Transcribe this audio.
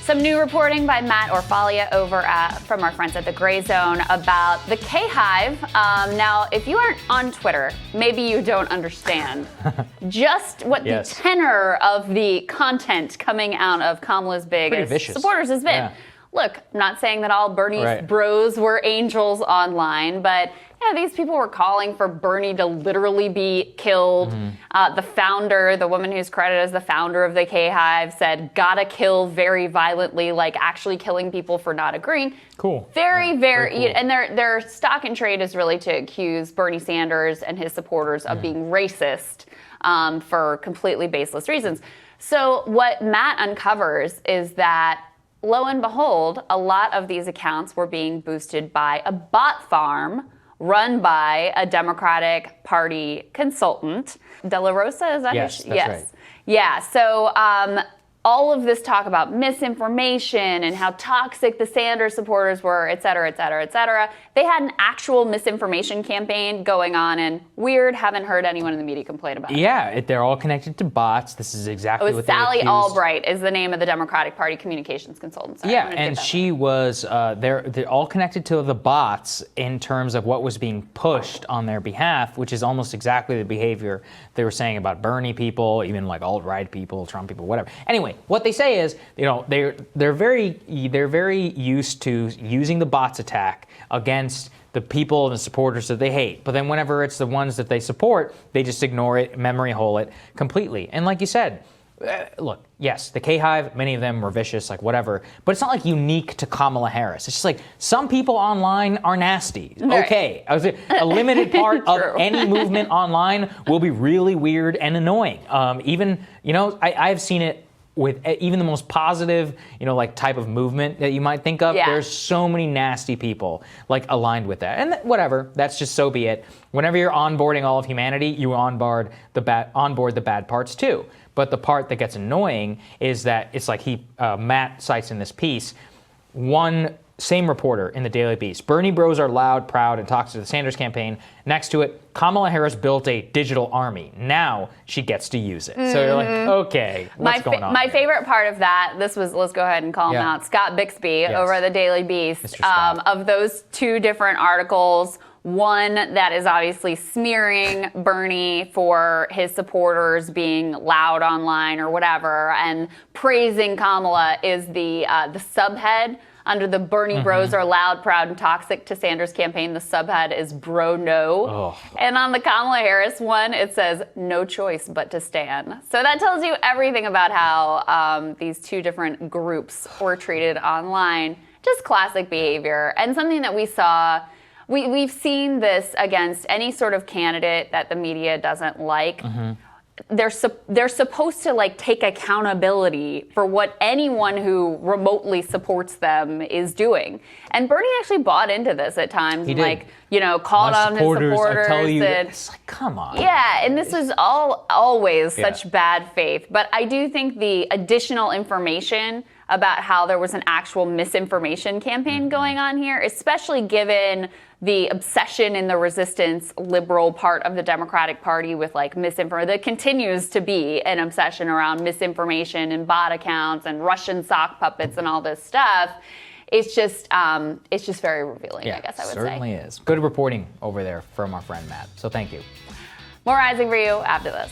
Some new reporting by Matt Orfalia from our friends at the Gray Zone about the K-Hive. Now, if you aren't on Twitter, maybe you don't understand just what the tenor of the content coming out of Kamala's biggest supporters has been. Yeah. Look, I'm not saying that all Bernie's bros were angels online, but these people were calling for Bernie to literally be killed. The founder, the woman who's credited as the founder of the K-Hive, said, gotta kill very violently, like actually killing people for not agreeing. Cool. Very cool. And their stock and trade is really to accuse Bernie Sanders and his supporters of being racist for completely baseless reasons. So what Matt uncovers is that, lo and behold, a lot of these accounts were being boosted by a bot farm run by a Democratic Party consultant. De La Rosa, is that yes, who that's right. Yeah, so all of this talk about misinformation and how toxic the Sanders supporters were, et cetera, et cetera, et cetera. They had an actual misinformation campaign going on, and weird, haven't heard anyone in the media complain about it. Yeah, they're all connected to bots. This is exactly what Sally they accused. Albright is the name of the Democratic Party communications consultant. Sorry, and she was, they're all connected to the bots in terms of what was being pushed on their behalf, which is almost exactly the behavior they were saying about Bernie people, even like alt-right people, Trump people, whatever. Anyway, what they say is, they're very used to using the bots attack against the people and the supporters that they hate. But then whenever it's the ones that they support, they just ignore it, memory hole it completely. And like you said, look, yes, the K-Hive, many of them were vicious, like whatever, but it's not like unique to Kamala Harris. It's just like some people online are nasty. Okay, I was a limited part of any movement online will be really weird and annoying. Even, I've seen it with even the most positive, like type of movement that you might think of. There's so many nasty people like aligned with that. And whatever, that's just so be it. Whenever you're onboarding all of humanity, you onboard the bad parts too. But the part that gets annoying is that it's like Matt cites in this piece, same reporter in the Daily Beast. Bernie bros are loud, proud, and talks to the Sanders campaign. Next to it, Kamala Harris built a digital army. Now she gets to use it. So you're like, okay, what's going on? My favorite part of that, let's go ahead and call him out, Scott Bixby over at the Daily Beast. Of those two different articles, one that is obviously smearing Bernie for his supporters being loud online or whatever, and praising Kamala is the subhead. Under the Bernie bros are loud, proud, and toxic to Sanders campaign, the subhead is bro no. Oh. And on the Kamala Harris one, it says no choice but to stand. So that tells you everything about how these two different groups were treated online. Just classic behavior, and something that we saw. We've seen this against any sort of candidate that the media doesn't like. They're supposed to take accountability for what anyone who remotely supports them is doing. And Bernie actually bought into this at times, called on his supporters. I tell you, it's like, come on. Yeah, and this was always such bad faith. But I do think the additional information about how there was an actual misinformation campaign going on here, especially given the obsession in the resistance liberal part of the Democratic Party with misinformation. There continues to be an obsession around misinformation and bot accounts and Russian sock puppets and all this stuff. It's just very revealing, I guess I would say. Certainly is. Good reporting over there from our friend Matt. So thank you. More Rising for you after this.